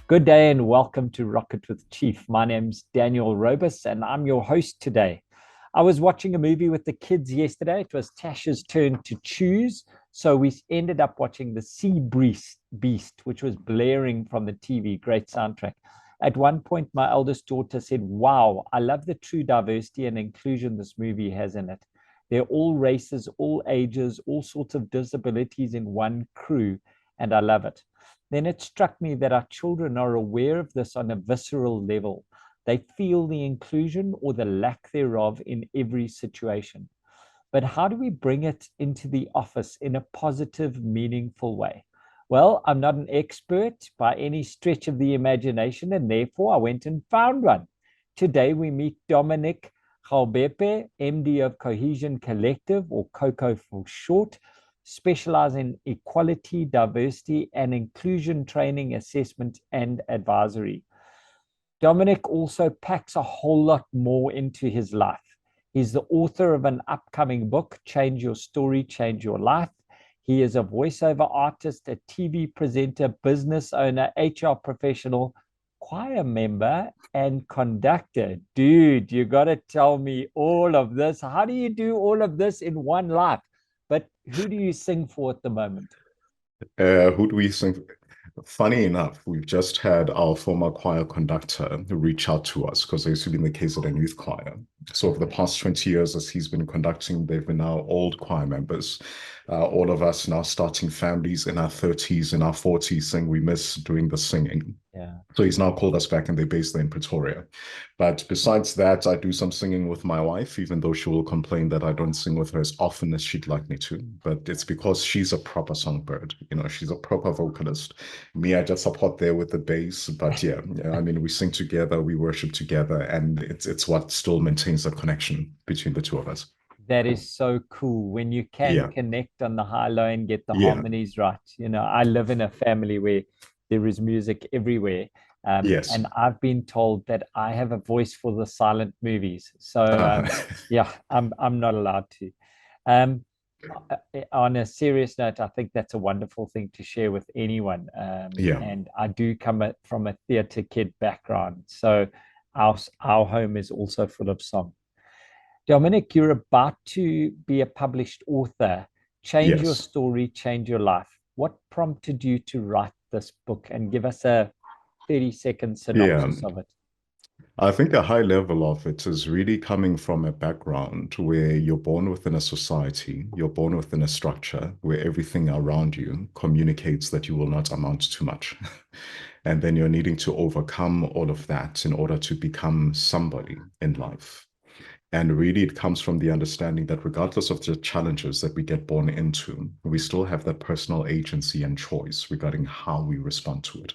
Good day and welcome to Rocket with Chief. My name's Daniel Robus and I'm your host today. I was watching a movie with the kids yesterday. It was Tasha's turn to choose. So we ended up watching The Sea Beast, which was blaring from the TV. Great soundtrack. At one point, my eldest daughter said, "Wow, I love the true diversity and inclusion this movie has in it. They're all races, all ages, all sorts of disabilities in one crew, and I love it." Then it struck me that our children are aware of this on a visceral level. They feel the inclusion or the lack thereof in every situation. But how do we bring it into the office in a positive, meaningful way? Well, I'm not an expert by any stretch of the imagination, and therefore I went and found one. Today we meet Dominic Gaobepe, MD of Cohesion Collective, or Coco for short, specialising in equality, diversity, and inclusion training, assessment, and advisory. Dominic also packs a whole lot more into his life. He's the author of an upcoming book, Change Your Story, Change Your Life. He is a voiceover artist, a TV presenter, business owner, HR professional, choir member, and conductor. Dude, you got to tell me all of this. How do you do all of this in one life? But who do you sing for at the moment? Who do we sing? Funny enough, we've just had our former choir conductor reach out to us because I used to be in the KZN youth choir. So over the past 20 years, as he's been conducting, they've been now old choir members. All of us now starting families in our 30s, in our 40s, saying we miss doing the singing. Yeah. So he's now called us back and they're based in Pretoria. But besides that, I do some singing with my wife, even though she will complain that I don't sing with her as often as she'd like me to. But it's because she's a proper songbird. She's a proper vocalist. Me, I just support there with the bass. But yeah, I mean, we sing together, we worship together, and it's what still maintains the connection between the two of us. That is so cool when you can Yeah, connect on the high low and get the yeah, harmonies right. I live in a family where there is music everywhere. yes. And I've been told that I have a voice for the silent movies. So Uh, yeah, I'm not allowed to. Um, on a serious note, I think that's a wonderful thing to share with anyone. yeah. And I do come from a theatre kid background, so our home is also full of song. Dominic, you're about to be a published author. Change your Yes. story, change your life. What prompted you to write this book? And give us a 30-second Yeah. synopsis of it. I think a high level of it is really coming from a background where you're born within a society, you're born within a structure where everything around you communicates that you will not amount to much. And then you're needing to overcome all of that in order to become somebody in life. And really, it comes from the understanding that regardless of the challenges that we get born into, we still have that personal agency and choice regarding how we respond to it.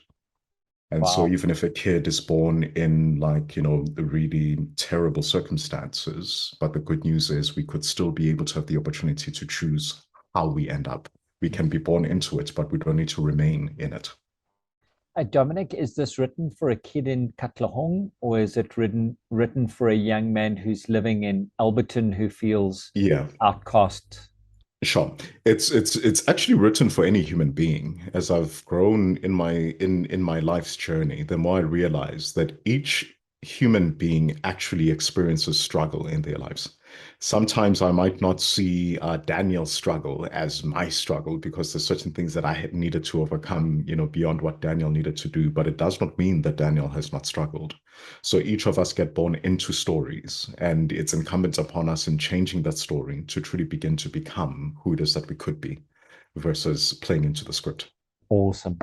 And so Wow. even if a kid is born in the really terrible circumstances, but the good news is we could still be able to have the opportunity to choose how we end up. We can be born into it, but we don't need to remain in it. Dominic, is this written for a kid in Katlehong, or is it written for a young man who's living in Alberton who feels Yeah, outcast? sure. It's actually written for any human being. As I've grown in my life's journey, the more I realize that each human being actually experiences struggle in their lives. Sometimes I might not see Daniel's struggle as my struggle because there's certain things that I had needed to overcome, beyond what Daniel needed to do. But it does not mean that Daniel has not struggled. So each of us get born into stories, and it's incumbent upon us in changing that story to truly begin to become who it is that we could be versus playing into the script. Awesome.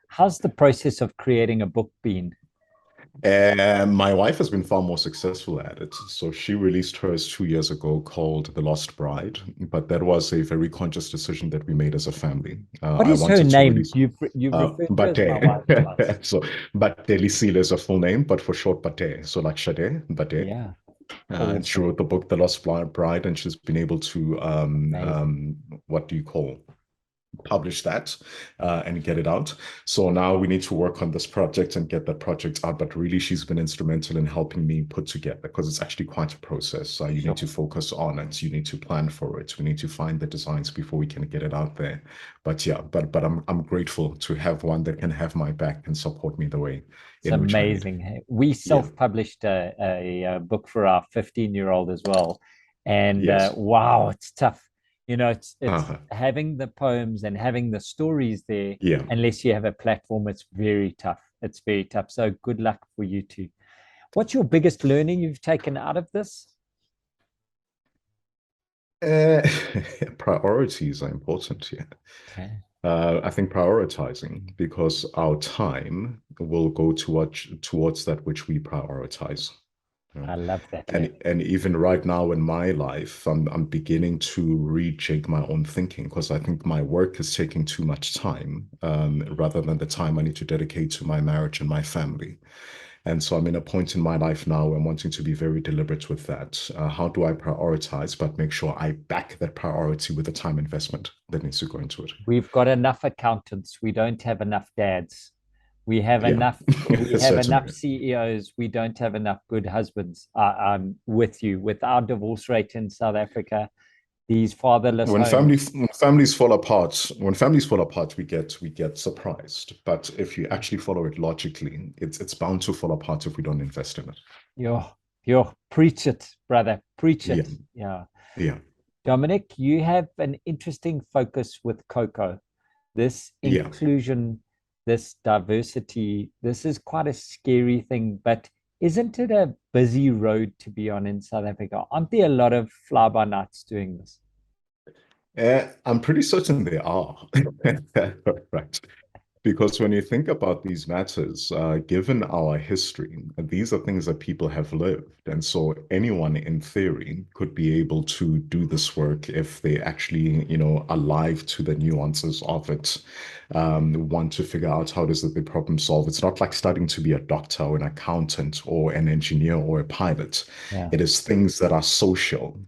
How's the process of creating a book been? And my wife has been far more successful at it. So she released hers 2 years ago called The Lost Bride, but that was a very conscious decision that we made as a family. What I is her wanted to name? release You've referred to her as my wife Bate. twice. So Bate Lisile is a full name, but for short Bate. So like Sade, Bate. Yeah, And she awesome. wrote the book The Lost Bride, and she's been able to Amazing. what do you call? publish that and get it out. So now we need to work on this project and get that project out. But really, she's been instrumental in helping me put together, because it's actually quite a process. You need to focus on it. You need to plan for it. We need to find the designs before we can get it out there. But yeah, but I'm grateful to have one that can have my back and support me the way It's amazing. We self-published a book for our 15-year-old as well. And wow, it's tough. You know, it's having the poems and having the stories there. Yeah. Unless you have a platform, it's very tough. It's very tough. So good luck for you too. What's your biggest learning you've taken out of this? Priorities are important here. Okay. I think prioritizing, because our time will go towards that which we prioritize. I love that. And even right now in my life, I'm beginning to rejig my own thinking, because I think my work is taking too much time, rather than the time I need to dedicate to my marriage and my family. And so I'm in a point in my life now where I'm wanting to be very deliberate with that. How do I prioritize, but make sure I back that priority with the time investment that needs to go into it? We've got enough accountants. We don't have enough dads. We have enough. We have enough CEOs. We don't have enough good husbands. I'm with you. With our divorce rate in South Africa, these fatherless when homes. families fall apart, we get surprised. But if you actually follow it logically, it's bound to fall apart if we don't invest in it. Yo, preach it, brother. Preach it. Yeah. Dominic, you have an interesting focus with Coco. This inclusion, this diversity, this is quite a scary thing, but isn't it a busy road to be on in South Africa? Aren't there a lot of fly-by-nights doing this? I'm pretty certain they are. Right. Because when you think about these matters, given our history, these are things that people have lived. And so anyone in theory could be able to do this work if they actually, alive to the nuances of it, want to figure out how it is that they problem solve. It's not like studying to be a doctor or an accountant or an engineer or a pilot. It is things that are social.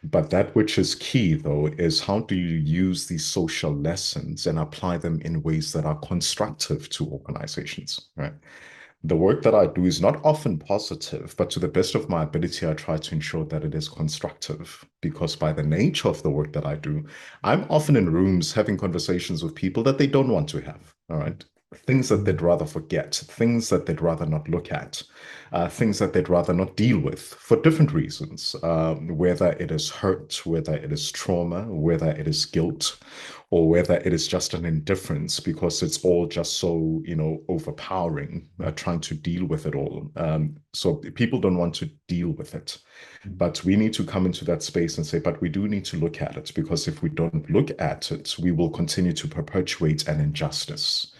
But that which is key, though, is how do you use these social lessons and apply them in ways that are constructive to organizations, right? The work that I do is not often positive, but to the best of my ability, I try to ensure that it is constructive, because by the nature of the work that I do, I'm often in rooms having conversations with people that they don't want to have, all right? Things that they'd rather forget, things that they'd rather not look at, things that they'd rather not deal with for different reasons, whether it is hurt, whether it is trauma, whether it is guilt, or whether it is just an indifference because it's all just so, overpowering, trying to deal with it all. So people don't want to deal with it. But we need to come into that space and say, but we do need to look at it, because if we don't look at it, we will continue to perpetuate an injustice.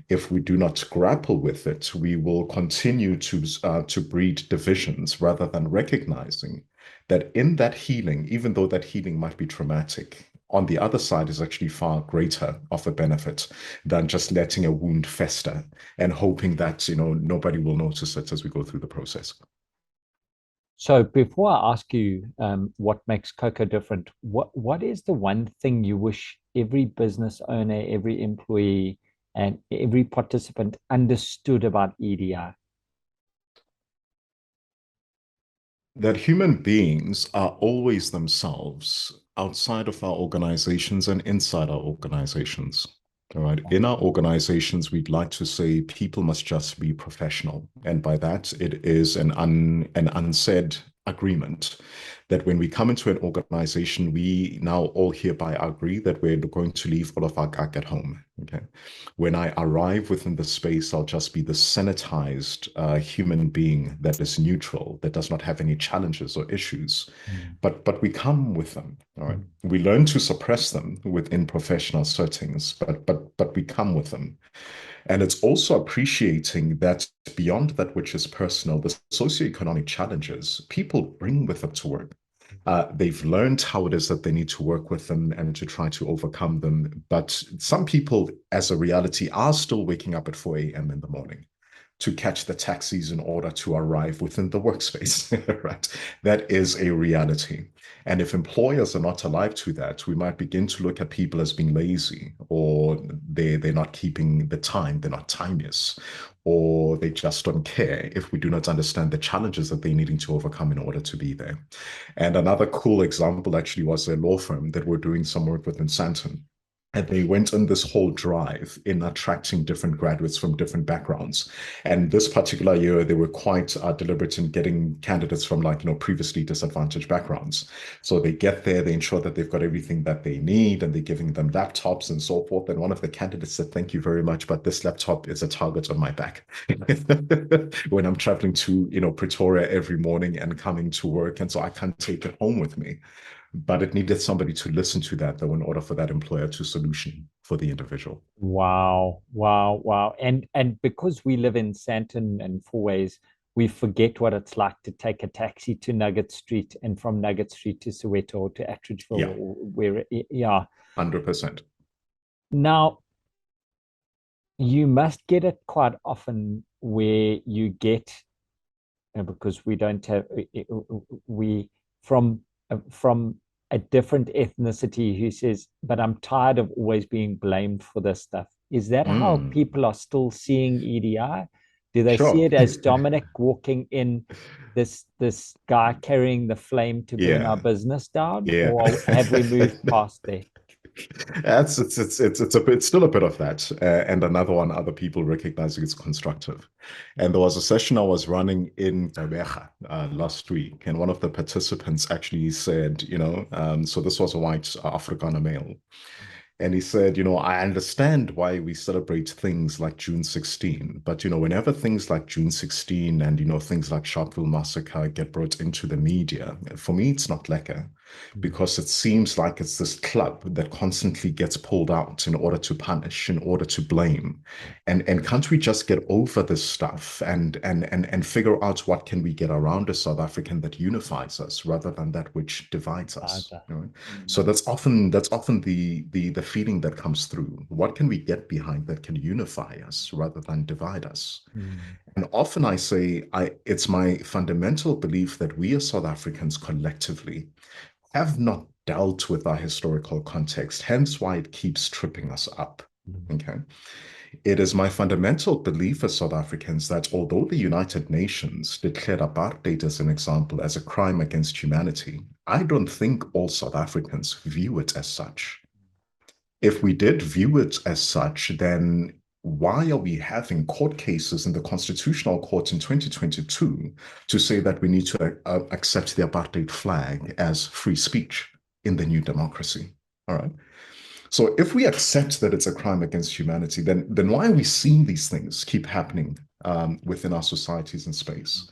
If we do not grapple with it, we will continue to breed divisions rather than recognizing that in that healing, even though that healing might be traumatic, on the other side is actually far greater of a benefit than just letting a wound fester and hoping that, nobody will notice it as we go through the process. So before I ask you what makes Coco different, what is the one thing you wish every business owner, every employee, and every participant understood about EDI? That human beings are always themselves outside of our organizations and inside our organizations. All right. In our organizations, we'd like to say people must just be professional. And by that, it is an unsaid agreement that when we come into an organization, we now all hereby agree that we're going to leave all of our gag at home. Okay. When I arrive within the space, I'll just be the sanitized human being that is neutral, that does not have any challenges or issues. But we come with them. All right. We learn to suppress them within professional settings, but we come with them. And it's also appreciating that beyond that which is personal, the socioeconomic challenges people bring with them to work. They've learned how it is that they need to work with them and to try to overcome them. But some people, as a reality, are still waking up at 4 a.m. in the morning to catch the taxis in order to arrive within the workspace, right? That is a reality. And if employers are not alive to that, we might begin to look at people as being lazy, or they're not keeping the time, they're not timeous, or they just don't care if we do not understand the challenges that they're needing to overcome in order to be there. And another cool example actually was a law firm that we're doing some work with in Sandton. And they went on this whole drive in attracting different graduates from different backgrounds. And this particular year, they were quite deliberate in getting candidates from previously disadvantaged backgrounds. So they get there, they ensure that they've got everything that they need, and they're giving them laptops and so forth. And one of the candidates said, "Thank you very much, but this laptop is a target on my back." When I'm traveling to, Pretoria every morning and coming to work. And so I can't take it home with me. But it needed somebody to listen to that, though, in order for that employer to solution for the individual. Wow, wow, wow. And because we live in Sandton and Fourways, we forget what it's like to take a taxi to Nugget Street and from Nugget Street to Soweto or to Attridgeville, Yeah, or where, yeah. 100%. Now, you must get it quite often where you get, because we don't have, we from a different ethnicity who says, "But I'm tired of always being blamed for this stuff." Is that how people are still seeing EDI? Do they see Sure. it as Dominic walking in, this guy carrying the flame to burn our Yeah. business down, Yeah. or have we moved past there? It's still a bit of that, and another one, other people recognizing it's constructive. And there was a session I was running in Gqeberha last week, and one of the participants actually said, so this was a white Afrikaner male, and he said, "I understand why we celebrate things like June 16, but whenever things like June 16 and things like Sharpeville Massacre get brought into the media, for me it's not lekker, because it seems like it's this club that constantly gets pulled out in order to punish, in order to blame. And can't we just get over this stuff and figure out what can we get around a South African that unifies us rather than that which divides us?" So that's often the feeling that comes through. What can we get behind that can unify us rather than divide us? And often I say, it's my fundamental belief that we as South Africans collectively have not dealt with our historical context, hence why it keeps tripping us up. Okay. It is my fundamental belief as South Africans that although the United Nations declared apartheid as an example, as a crime against humanity, I don't think all South Africans view it as such. If we did view it as such, then why are we having court cases in the Constitutional Court in 2022 to say that we need to accept the apartheid flag as free speech in the new democracy? All right. So if we accept that it's a crime against humanity, then why are we seeing these things keep happening within our societies and space?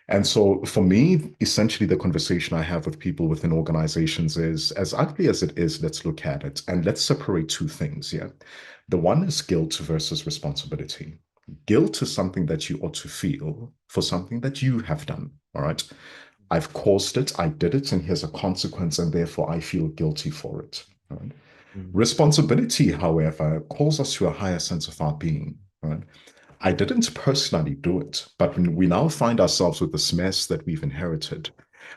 And so for me, essentially the conversation I have with people within organizations is, as ugly as it is, let's look at it and let's separate two things. Yeah. The one is guilt versus responsibility. Guilt is something that you ought to feel for something that you have done. All right. I've caused it, I did it, and here's a consequence, and therefore I feel guilty for it. All right. Responsibility, however, calls us to a higher sense of our being. Right? I didn't personally do it, but when we now find ourselves with this mess that we've inherited,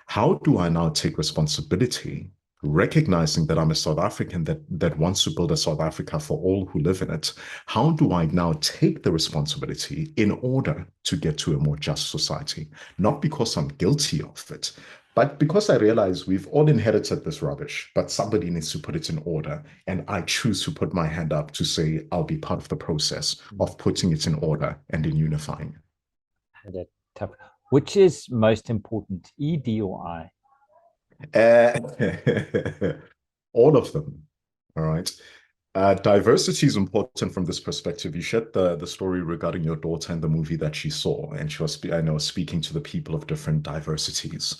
how do I now take responsibility, recognizing that I'm a South African that wants to build a South Africa for all who live in it? How do I now take the responsibility in order to get to a more just society? Not because I'm guilty of it, but because I realize we've all inherited this rubbish, but somebody needs to put it in order. And I choose to put my hand up to say, I'll be part of the process of putting it in order and in unifying. That tough. Which is most important, ED or I? All of them. All right. Diversity is important from this perspective. You shared the story regarding your daughter and the movie that she saw, and she was, I know, speaking to the people of different diversities.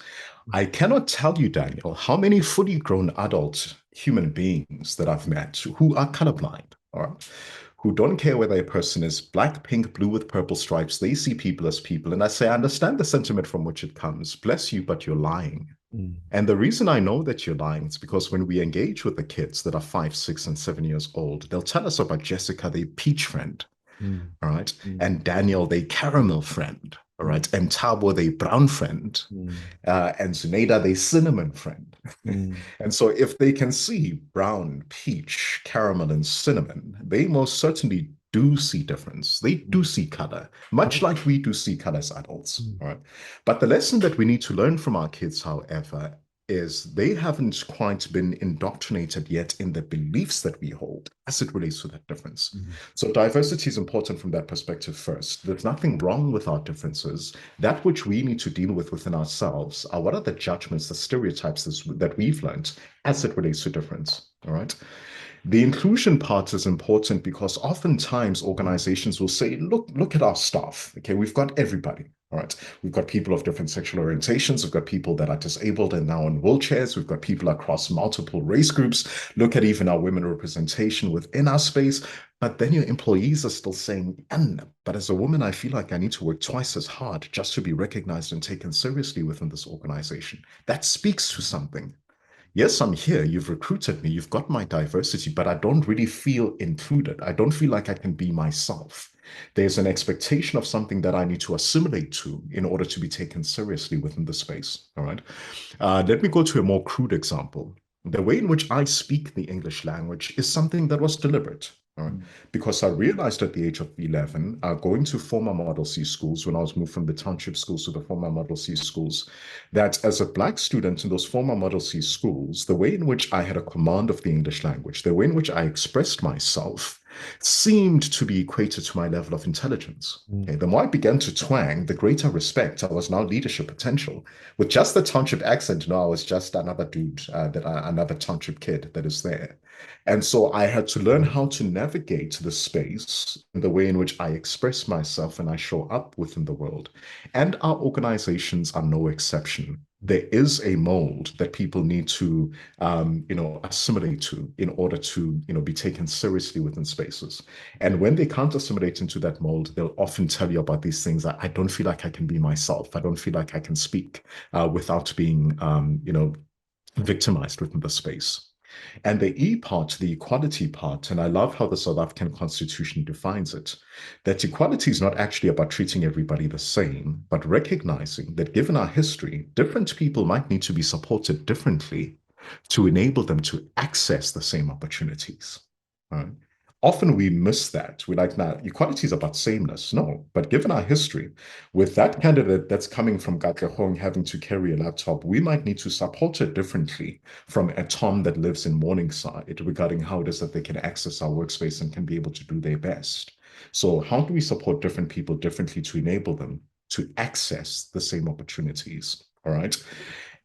I cannot tell you, Daniel, how many fully grown adult human beings that I've met who are colorblind, all right, who don't care whether a person is black, pink, blue with purple stripes. They see people as people. And I say, I understand the sentiment from which it comes. Bless you, but you're lying. And the reason I know that you're lying is because when we engage with the kids that are 5, 6, and 7 years old, they'll tell us about Jessica, their peach friend, all right? Mm. And Daniel, the caramel friend, all right? And Tabo, the brown friend, Mm. and Zunaida, the cinnamon friend. Mm. And so if they can see brown, peach, caramel, and cinnamon, they most certainly do see difference. They do see color, much like we do see color as adults, all right? But the lesson that we need to learn from our kids, however, is they haven't quite been indoctrinated yet in the beliefs that we hold as it relates to that difference. So diversity is important from that perspective first. There's nothing wrong with our differences. That which we need to deal with within ourselves are what are the judgments, the stereotypes that we've learned as it relates to difference, all right? The inclusion part is important because oftentimes organizations will say, look at our staff. Okay, we've got everybody. All right. We've got people of different sexual orientations. We've got people that are disabled and now in wheelchairs. We've got people across multiple race groups. Look at even our women representation within our space. But then your employees are still saying, but as a woman, I feel like I need to work twice as hard just to be recognized and taken seriously within this organization. That speaks to something. Yes, I'm here. You've recruited me. You've got my diversity, but I don't really feel included. I don't feel like I can be myself. There's an expectation of something that I need to assimilate to in order to be taken seriously within the space. All right. Let me go to a more crude example. The way in which I speak the English language is something that was deliberate. All right. Because I realized at the age of 11, going to former Model C schools, when I was moved from the township schools to the former Model C schools, that as a Black student in those former Model C schools, the way in which I had a command of the English language, the way in which I expressed myself, seemed to be equated to my level of intelligence. Okay, the more I began to twang, the greater respect. I was now leadership potential. With just the township accent, I was just another dude, another township kid that is there. And so I had to learn how to navigate the space in the way in which I express myself and I show up within the world. And our organizations are no exception. There is a mold that people need to, assimilate to in order to, be taken seriously within spaces. And when they can't assimilate into that mold, they'll often tell you about these things that I don't feel like I can be myself. I don't feel like I can speak without being, victimized within the space. And the E part, the equality part, and I love how the South African Constitution defines it, that equality is not actually about treating everybody the same, but recognizing that given our history, different people might need to be supported differently to enable them to access the same opportunities. Right? Often we miss that. We're like, now, equality is about sameness. No, but given our history, with that candidate that's coming from Katlehong having to carry a laptop, we might need to support it differently from a Tom that lives in Morningside regarding how it is that they can access our workspace and can be able to do their best. So how do we support different people differently to enable them to access the same opportunities? All right.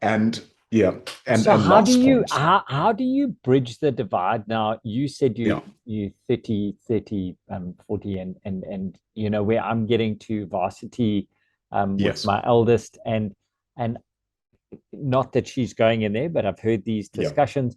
And yeah, and So how do last you point. how do you bridge the divide now? You said Yeah. you 30, 40 and where I'm getting to varsity with Yes. my eldest and not that she's going in there, but I've heard these Yeah. discussions.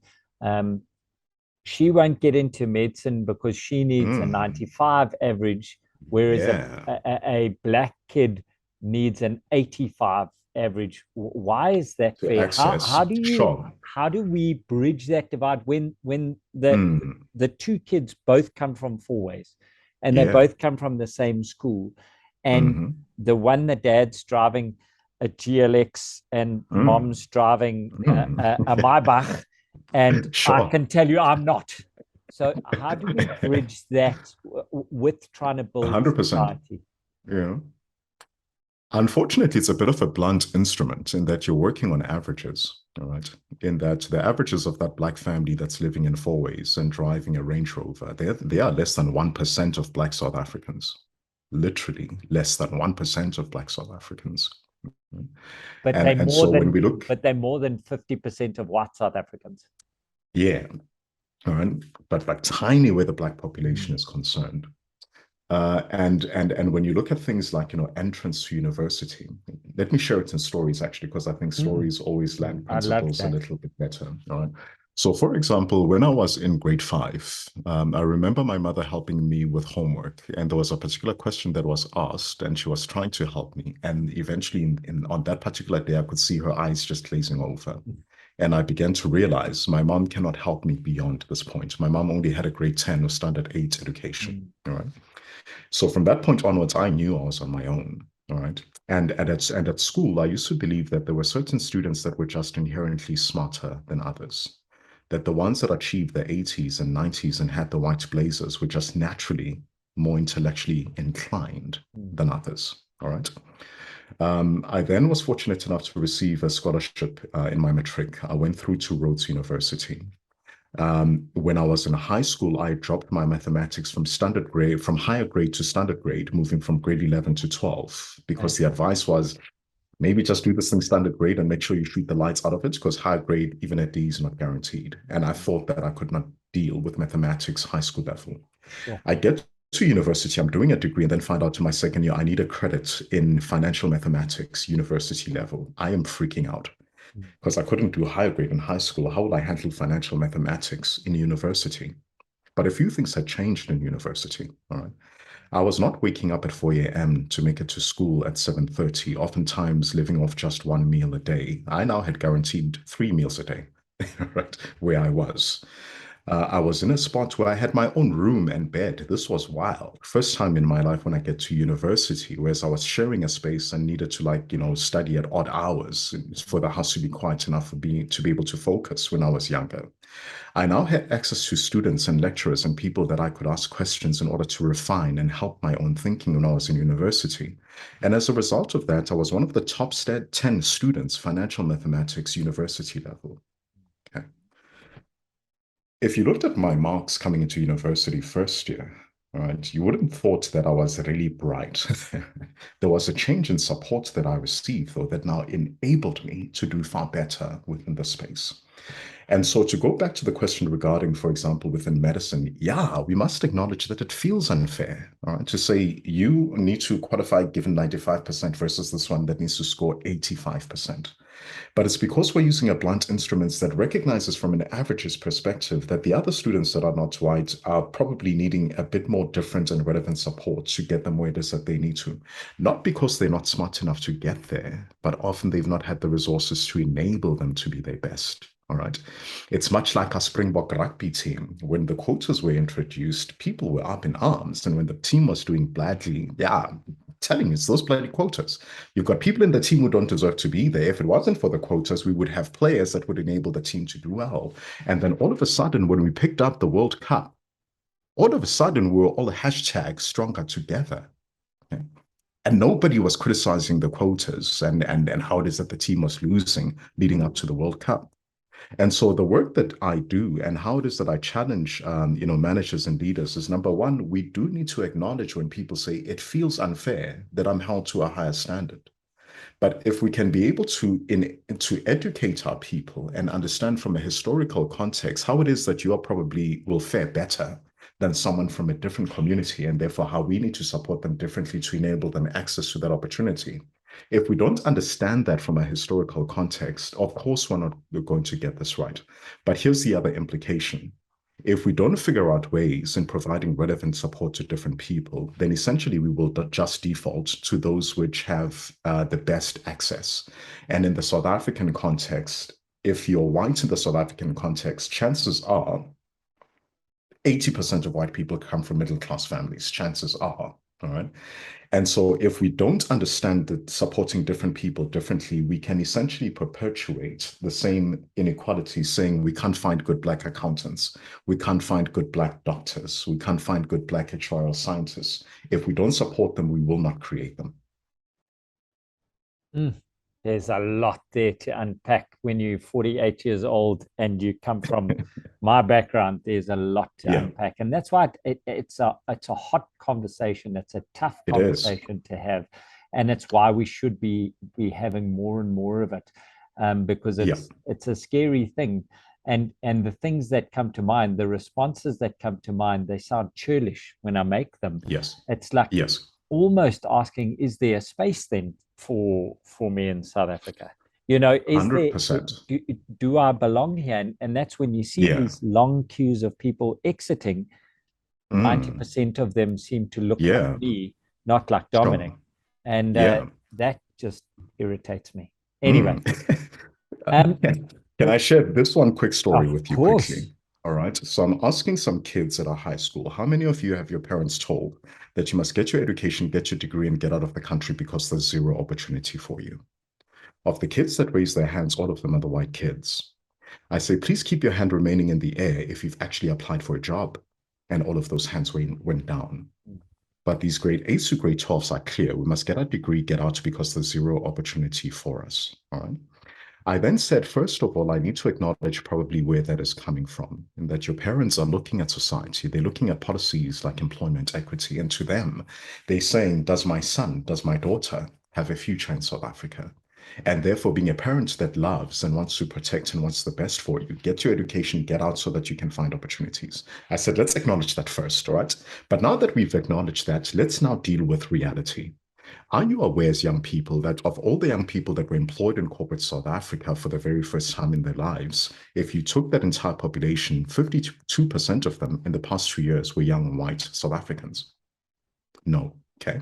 She won't get into medicine because she needs a 95 average, whereas Yeah. a black kid needs an 85 average. Why is that To fair? access. Sure. How do we bridge that divide when Mm. the two kids both come from four ways and they Yeah. both come from the same school, and Mm-hmm. the dad's driving a GLX and Mm. mom's driving Mm. a Maybach, and I Sure. can tell you I'm not. So how do we bridge that with trying to build 100%. society? Yeah. Unfortunately, it's a bit of a blunt instrument in that you're working on averages, all right? In that the averages of that black family that's living in four ways and driving a Range Rover, they are less than 1% of black South Africans. Literally less than 1% of black South Africans. But And so when we look, they're more than 50% of white South Africans. yeah, all right, but like tiny where the black population is concerned. And when you look at things like entrance to university, let me share it in stories actually, because I think stories always land I love principles a that. little bit better. All right. So, for example, when I was in grade 5, I remember my mother helping me with homework, and there was a particular question that was asked, and she was trying to help me. And eventually, on that particular day, I could see her eyes just glazing over. And I began to realize my mom cannot help me beyond this point. My mom only had a grade 10 or standard 8 education. All right. So from that point onwards, I knew I was on my own. All right. And at school, I used to believe that there were certain students that were just inherently smarter than others. That the ones that achieved the 80s and 90s and had the white blazers were just naturally more intellectually inclined than others. All right. I then was fortunate enough to receive a scholarship in my matric. I went through to Rhodes University. When I was in high school, I dropped my mathematics from higher grade to standard grade, moving from grade 11 to 12, because the advice was maybe just do this thing standard grade and make sure you shoot the lights out of it, because higher grade, even at D, is not guaranteed. And I thought that I could not deal with mathematics high school level. Sure. I get to university, I'm doing a degree, and then find out to my second year, I need a credit in financial mathematics, university level. I am freaking out because I couldn't do higher grade in high school. How would I handle financial mathematics in university? But a few things had changed in university. All right. I was not waking up at 4 a.m. to make it to school at 7:30, oftentimes living off just one meal a day. I now had guaranteed 3 meals a day, right, where I was. I was in a spot where I had my own room and bed. This was wild. First time in my life when I get to university, whereas I was sharing a space and needed to study at odd hours for the house to be quiet enough for me to be able to focus when I was younger. I now had access to students and lecturers and people that I could ask questions in order to refine and help my own thinking when I was in university. And as a result of that, I was one of the top 10 students, financial mathematics, university level. Okay. If you looked at my marks coming into university first year, right, you wouldn't thought that I was really bright. There was a change in support that I received, though, that now enabled me to do far better within the space. And so to go back to the question regarding, for example, within medicine, yeah, we must acknowledge that it feels unfair, all right, to say you need to qualify given 95% versus this one that needs to score 85%. But it's because we're using a blunt instrument that recognizes from an averages perspective that the other students that are not white are probably needing a bit more different and relevant support to get them where it is that they need to. Not because they're not smart enough to get there, but often they've not had the resources to enable them to be their best. All right. It's much like our Springbok rugby team. When the quotas were introduced, people were up in arms. And when the team was doing badly, yeah, telling you, it's those bloody quotas. You've got people in the team who don't deserve to be there. If it wasn't for the quotas, we would have players that would enable the team to do well. And then all of a sudden, when we picked up the World Cup, all of a sudden, we were all hashtag stronger together. Okay? And nobody was criticizing the quotas and how it is that the team was losing leading up to the World Cup. And so the work that I do and how it is that I challenge, managers and leaders is, number one, we do need to acknowledge when people say it feels unfair that I'm held to a higher standard. But if we can be able to educate our people and understand from a historical context how it is that you are probably will fare better than someone from a different community, and therefore how we need to support them differently to enable them access to that opportunity. If we don't understand that from a historical context, of course, we're not going to get this right. But here's the other implication. If we don't figure out ways in providing relevant support to different people, then essentially we will just default to those which have the best access. And in the South African context, if you're white in the South African context, chances are 80% of white people come from middle-class families, chances are, all right? And so if we don't understand that supporting different people differently, we can essentially perpetuate the same inequality, saying we can't find good Black accountants, we can't find good Black doctors, we can't find good Black HRL scientists. If we don't support them, we will not create them. There's a lot there to unpack when you're 48 years old and you come from my background. There's a lot to unpack. And that's why it's a hot conversation. It's a tough conversation to have. And it's why we should be having more and more of it, because it's a scary thing. And the things that come to mind, the responses that come to mind, they sound churlish when I make them. Yes. It's like almost asking, is there a space then for me in South Africa? Is 100%. There, do I belong here? And that's when you see these long queues of people exiting. 90% of them seem to look like me, not like Dominic. And that just irritates me. Anyway. Can I share this one quick story with you quickly? All right. So I'm asking some kids at our high school, how many of you have your parents told that you must get your education, get your degree, and get out of the country because there's zero opportunity for you. Of the kids that raise their hands, all of them are the white kids. I say, please keep your hand remaining in the air if you've actually applied for a job. And all of those hands went down. But these grade 8s to grade 12s are clear. We must get our degree, get out because there's zero opportunity for us. All right. I then said, first of all, I need to acknowledge probably where that is coming from, and that your parents are looking at society. They're looking at policies like employment equity. And to them, they're saying, does my son, does my daughter have a future in South Africa? And therefore, being a parent that loves and wants to protect and wants the best for you, get your education, get out so that you can find opportunities. I said, let's acknowledge that first, all right? But now that we've acknowledged that, let's now deal with reality. Are you aware as young people that of all the young people that were employed in corporate South Africa for the very first time in their lives, if you took that entire population, 52% of them in the past 2 years were young white South Africans? No. Okay.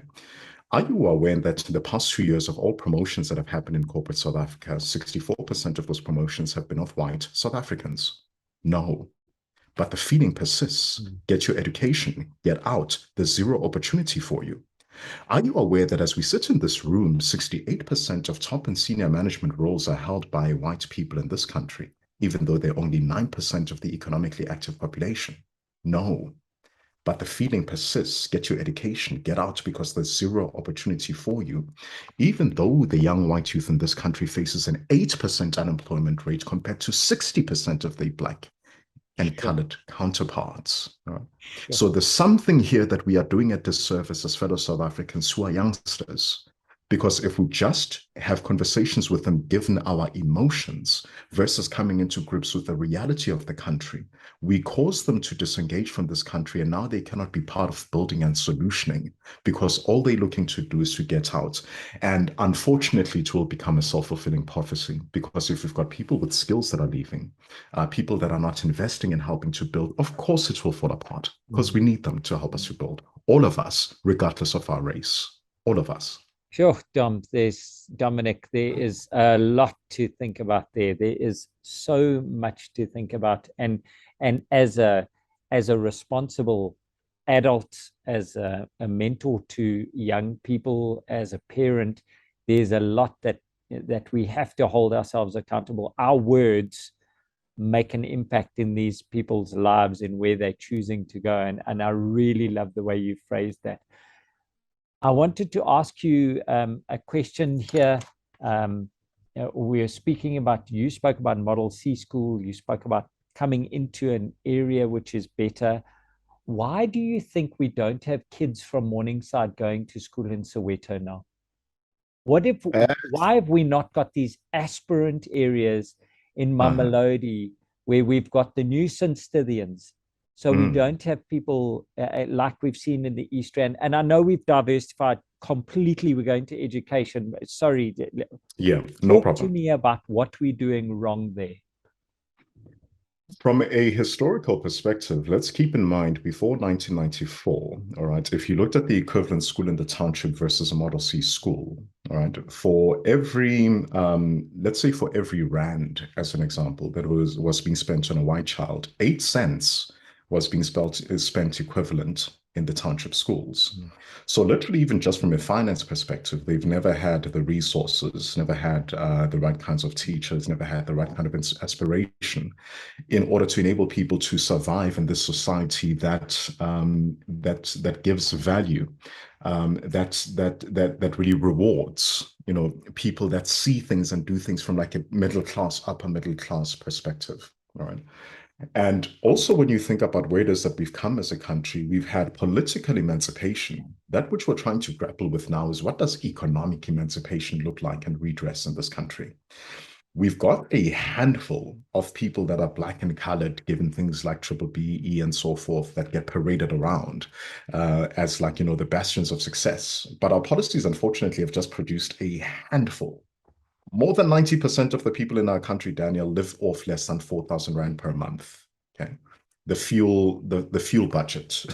Are you aware that in the past 2 years of all promotions that have happened in corporate South Africa, 64% of those promotions have been of white South Africans? No. But the feeling persists. Get your education, get out. There's zero opportunity for you. Are you aware that as we sit in this room, 68% of top and senior management roles are held by white people in this country, even though they're only 9% of the economically active population? No. But the feeling persists. Get your education, get out because there's zero opportunity for you. Even though the young white youth in this country faces an 8% unemployment rate compared to 60% of the black and colored counterparts. Right? So there's something here that we are doing a disservice as fellow South Africans who are youngsters. Because if we just have conversations with them, given our emotions, versus coming into grips with the reality of the country, we cause them to disengage from this country, and now they cannot be part of building and solutioning because all they're looking to do is to get out. And unfortunately, it will become a self-fulfilling prophecy, because if we've got people with skills that are leaving, people that are not investing in helping to build, of course it will fall apart because we need them to help us to build. All of us, regardless of our race, all of us. Sure, there's Dominic. There is a lot to think about there. There is so much to think about, and as a responsible adult, as a mentor to young people, as a parent, there's a lot that we have to hold ourselves accountable. Our words make an impact in these people's lives and where they're choosing to go, and I really love the way you phrased that. I wanted to ask you a question here. We're speaking about, you spoke about Model C school, you spoke about coming into an area which is better. Why do you think we don't have kids from Morningside going to school in Soweto now? Why have we not got these aspirant areas in Mamelodi where we've got the nuisance Scythians? So we don't have people like we've seen in the East Rand. And I know we've diversified completely. We're going to education. Sorry. Yeah, no problem. Talk to me about what we're doing wrong there. From a historical perspective, let's keep in mind before 1994, all right, if you looked at the equivalent school in the township versus a Model C school, all right, for every, let's say for every rand, as an example, that was being spent on a white child, 8 cents was being spent equivalent in the township schools. So literally, even just from a finance perspective, they've never had the resources, never had the right kinds of teachers, never had the right kind of aspiration in order to enable people to survive in this society that that gives value, that really rewards, you know, people that see things and do things from like a middle class, upper middle class perspective. All right. And also, when you think about where it is that we've come as a country, we've had political emancipation. That which we're trying to grapple with now is, what does economic emancipation look like and redress in this country? We've got a handful of people that are black and colored, given things like triple BE and so forth, that get paraded around as like, you know, the bastions of success. But our policies, unfortunately, have just produced a handful. More than 90% of the people in our country, Daniel, live off less than 4,000 Rand per month. Okay. The fuel budget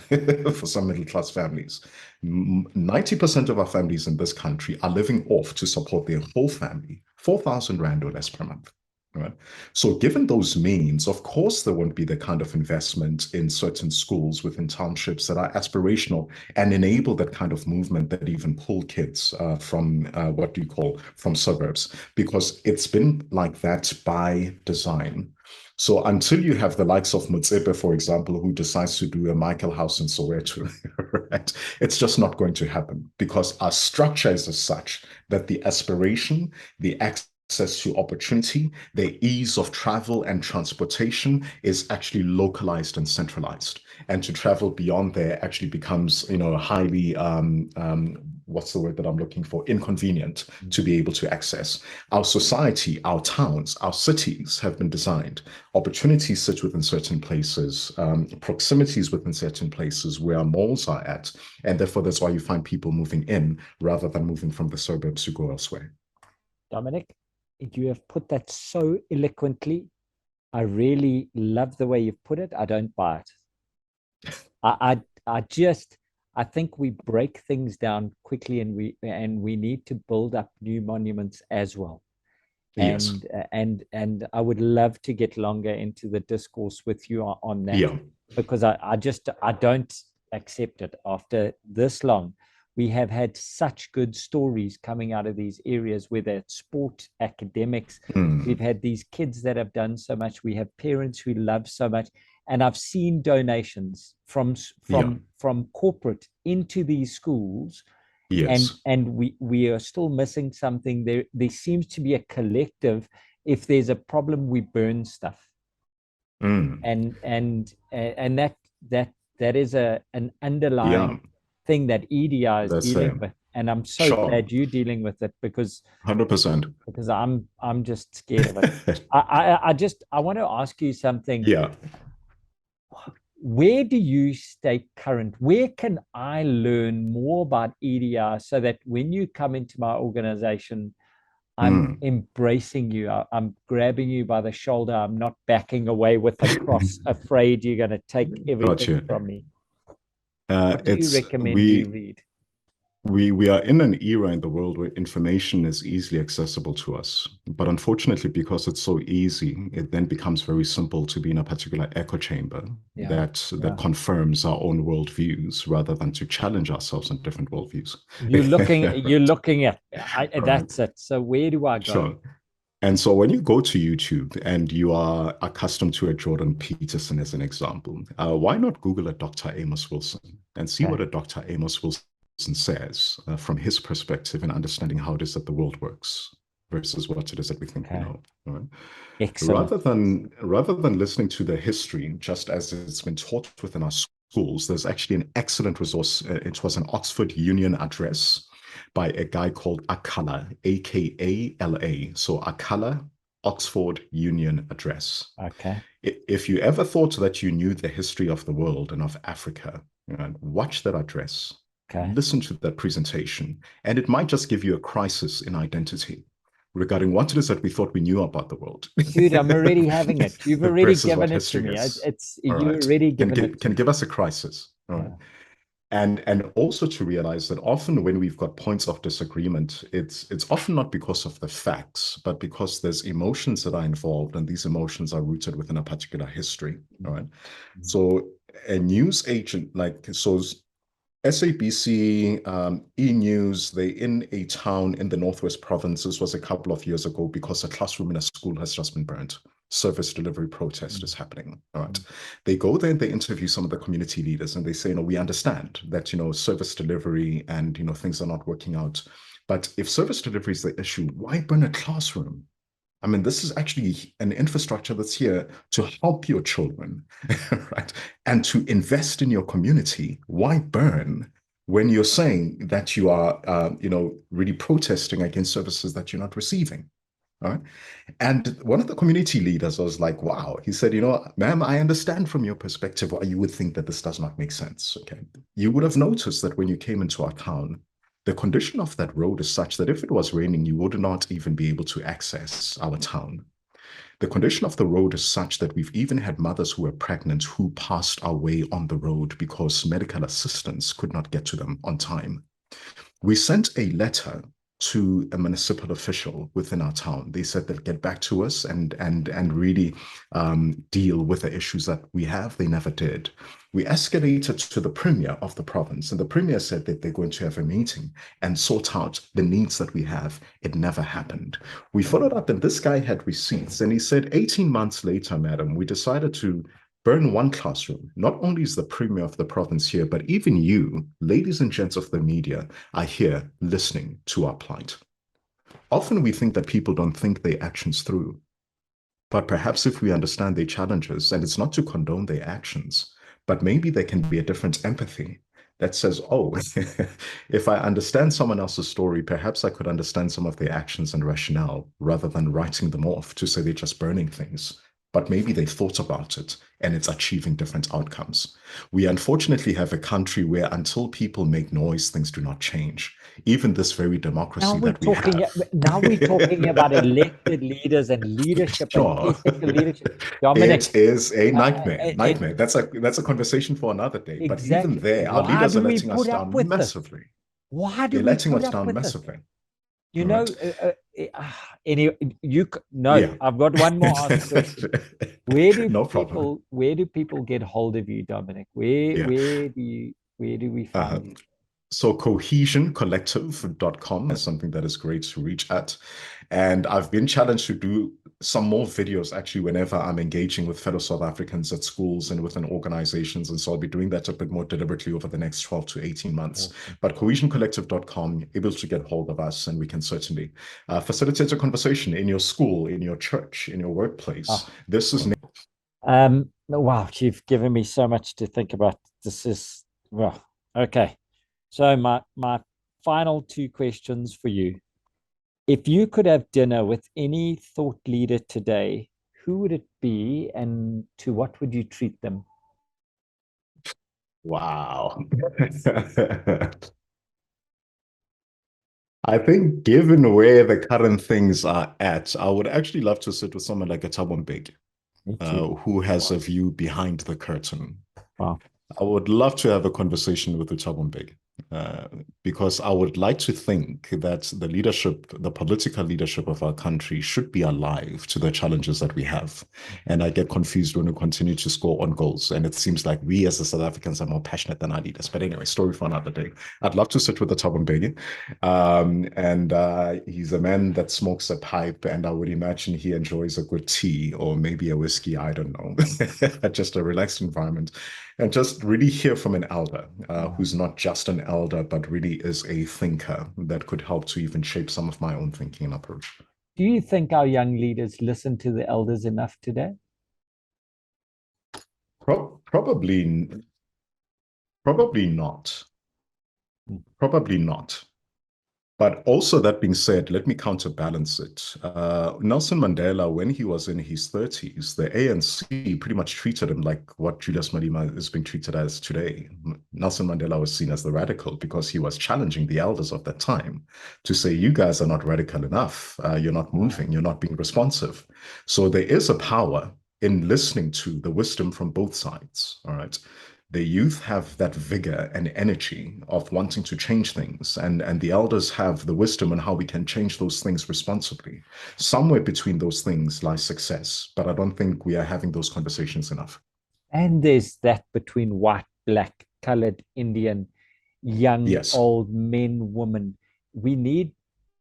for some middle class families. 90% of our families in this country are living off to support their whole family, 4,000 Rand or less per month. Right. So given those means, of course, there won't be the kind of investment in certain schools within townships that are aspirational and enable that kind of movement that even pull kids from what do you call from suburbs, because it's been like that by design. So until you have the likes of Motsepe, for example, who decides to do a Michael House in Soweto, right? It's just not going to happen because our structure is as such that the aspiration, the access to opportunity, the ease of travel and transportation is actually localized and centralized. And to travel beyond there actually becomes, highly, what's the word that I'm looking for? Inconvenient to be able to access. Our society, our towns, our cities have been designed. Opportunities sit within certain places, proximities within certain places where our malls are at. And therefore, that's why you find people moving in rather than moving from the suburbs to go elsewhere. Dominic, you have put that so eloquently. I really love the way you've put it. I don't buy it. I think we break things down quickly, and we need to build up new monuments as well. Yes. And I would love to get longer into the discourse with you on that, Yeah. because I don't accept it after this long. We have had such good stories coming out of these areas, whether it's sport, academics. We've had these kids that have done so much. We have parents who love so much. And I've seen donations from corporate into these schools. Yes. And we are still missing something. There seems to be a collective. If there's a problem, we burn stuff. And that is an underlying thing that EDI is dealing with. And I'm so glad you're dealing with it, because 100%. Because I'm just scared of it. I want to ask you something. Yeah. Where do you stay current? Where can I learn more about EDI so that when you come into my organization, I'm embracing you. I'm grabbing you by the shoulder. I'm not backing away with a cross, afraid you're going to take everything from me. What do you recommend we read? We are in an era in the world where information is easily accessible to us. But unfortunately, because it's so easy, it then becomes very simple to be in a particular echo chamber that confirms our own worldviews rather than to challenge ourselves in different worldviews. You're looking at that's it. So where do I go? Sure. And so when you go to YouTube and you are accustomed to a Jordan Peterson as an example, why not Google a Dr. Amos Wilson and see what a Dr. Amos Wilson says from his perspective in understanding how it is that the world works versus what it is that we think we know. Right? Excellent. Rather than listening to the history just as it's been taught within our schools, there's actually an excellent resource. It was an Oxford Union address by a guy called Akala, A-K-A-L-A. So Akala, Oxford Union Address. Okay. If you ever thought that you knew the history of the world and of Africa, watch that address. Okay. Listen to that presentation, and it might just give you a crisis in identity regarding what it is that we thought we knew about the world. Dude, I'm already having it. You've already given it to me. Already given it. Can give us a crisis. All right. And also to realize that often when we've got points of disagreement, it's often not because of the facts, but because there's emotions that are involved, and these emotions are rooted within a particular history. All right. So a news agent SABC, E-News, they in a town in the Northwest Province. This was a couple of years ago because a classroom in a school has just been burnt. Service delivery protest is happening. All right. They go there and they interview some of the community leaders and they say, we understand that, service delivery and, things are not working out. But if service delivery is the issue, why burn a classroom? I mean, this is actually an infrastructure that's here to help your children, right? And to invest in your community. Why burn when you're saying that you are, really protesting against services that you're not receiving? All right. And one of the community leaders was like, wow, he said, ma'am, I understand from your perspective why you would think that this does not make sense. Okay. You would have noticed that when you came into our town, the condition of that road is such that if it was raining, you would not even be able to access our town. The condition of the road is such that we've even had mothers who were pregnant who passed away on the road because medical assistance could not get to them on time. We sent a letter to a municipal official within our town. They said they'll get back to us and really deal with the issues that we have. They never did. We escalated to the premier of the province, and the premier said that they're going to have a meeting and sort out the needs that we have. It never happened. We followed up, and this guy had receipts, and he said 18 months later, madam, we decided to burn one classroom. Not only is the premier of the province here, but even you, ladies and gents of the media, are here listening to our plight. Often we think that people don't think their actions through. But perhaps if we understand their challenges, and it's not to condone their actions, but maybe there can be a different empathy that says, oh, if I understand someone else's story, perhaps I could understand some of their actions and rationale rather than writing them off to say they're just burning things. But maybe they thought about it and it's achieving different outcomes. We unfortunately have a country where until people make noise, things do not change. Even this very democracy that we have. Now we're talking about elected leaders and leadership and Sure. ethical leadership. Dominic, It is a nightmare. Nightmare. That's a conversation for another day. But even exactly. there, our Why leaders do are we letting us put up down with this? massively. Why do They're we letting put us up down with this? massively. You All know, right. anyway, Yeah. I've got one more question. No problem. Where do people get hold of you, Dominic? Yeah. Where do we Uh, find you? So cohesioncollective.com is something that is great to reach at. And I've been challenged to do some more videos actually whenever I'm engaging with fellow South Africans at schools and within organizations. And so I'll be doing that a bit more deliberately over the next 12 to 18 months. Awesome. But cohesioncollective.com, able to get hold of us, and we can certainly facilitate a conversation in your school, in your church, in your workplace. This is wow, you've given me so much to think about. This is well, okay. So my final two questions for you. If you could have dinner with any thought leader today, who would it be and to what would you treat them? wow. I think given where the current things are at, I would actually love to sit with someone like a Thabo Mbeki, Me too. who has a view behind the curtain. Wow. I would love to have a conversation with Thabo Mbeki, because I would like to think that the leadership, the political leadership of our country should be alive to the challenges that we have. And I get confused when we continue to score on goals. And it seems like we as the South Africans are more passionate than our leaders. But anyway, story for another day. I'd love to sit with Thabo Mbeki. And he's a man that smokes a pipe, and I would imagine he enjoys a good tea or maybe a whiskey. I don't know. Just a relaxed environment. And just really hear from an elder who's not just an elder, but really is a thinker that could help to even shape some of my own thinking and approach. Do you think our young leaders listen to the elders enough today? Probably, probably not. Probably not. But also, that being said, let me counterbalance it. Nelson Mandela, when he was in his 30s, the ANC pretty much treated him like what Julius Malema is being treated as today. Nelson Mandela was seen as the radical because he was challenging the elders of that time to say, you guys are not radical enough. You're not moving. You're not being responsive. So there is a power in listening to the wisdom from both sides. All right. The youth have that vigor and energy of wanting to change things, and the elders have the wisdom on how we can change those things responsibly. Somewhere between those things lies success, but I don't think we are having those conversations enough. And there's that between white, black, colored, Indian, young, Yes. old, men, women. We need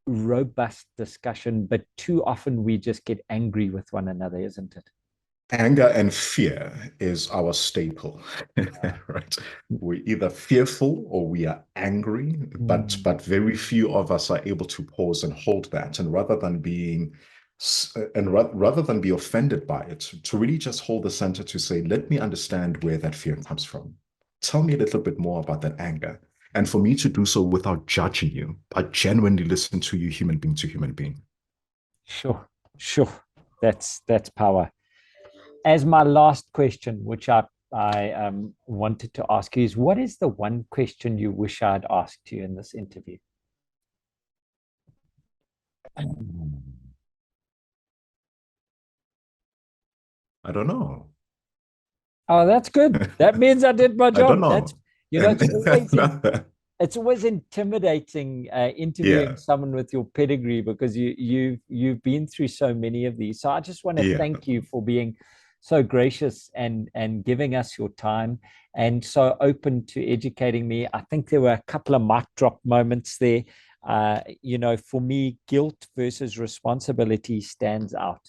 robust discussion, but too often we just get angry with one another, isn't it? Anger and fear is our staple, right? We're either fearful or we are angry, but very few of us are able to pause and hold that. And rather than be offended by it, to really just hold the center to say, let me understand where that fear comes from. Tell me a little bit more about that anger. And for me to do so without judging you, I genuinely listen to you, human being to human being. Sure, sure. That's power. As my last question, which I wanted to ask you, is what is the one question you wish I'd asked you in this interview? I don't know. Oh, that's good. That means I did my I don't job. know. It's always it's always intimidating interviewing Yeah, someone with your pedigree, because you've been through so many of these. So I just want to yeah, thank you for being so gracious and giving us your time, and so open to educating me. I think there were a couple of mic drop moments there. For me, guilt versus responsibility stands out.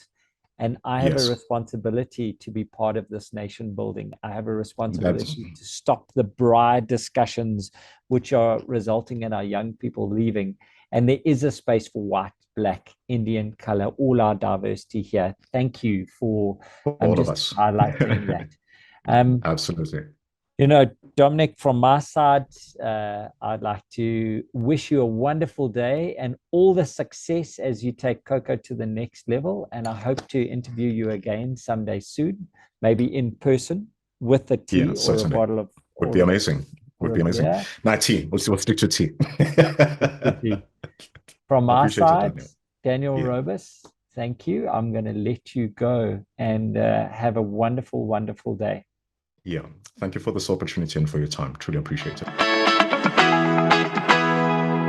And I have a yes. responsibility to be part of this nation building. I have a That's responsibility to stop the bride discussions which are resulting in our young people leaving. And there is a space for white, black, Indian, color, all our diversity here. Thank you for all of just us. highlighting that. Um, Absolutely. you know, Dominic, from my side, I'd like to wish you a wonderful day and all the success as you take Coco to the next level. And I hope to interview you again someday soon, maybe in person with a Yeah, tea or a certainly. bottle of Would be amazing. Would or a be amazing. beer. Now, tea. We'll stick to tea. From I my appreciate it, side, Daniel. Daniel Yeah. Robus, thank you. I'm going to let you go and have a wonderful, wonderful day. Yeah. Thank you for this opportunity and for your time. Truly appreciate it.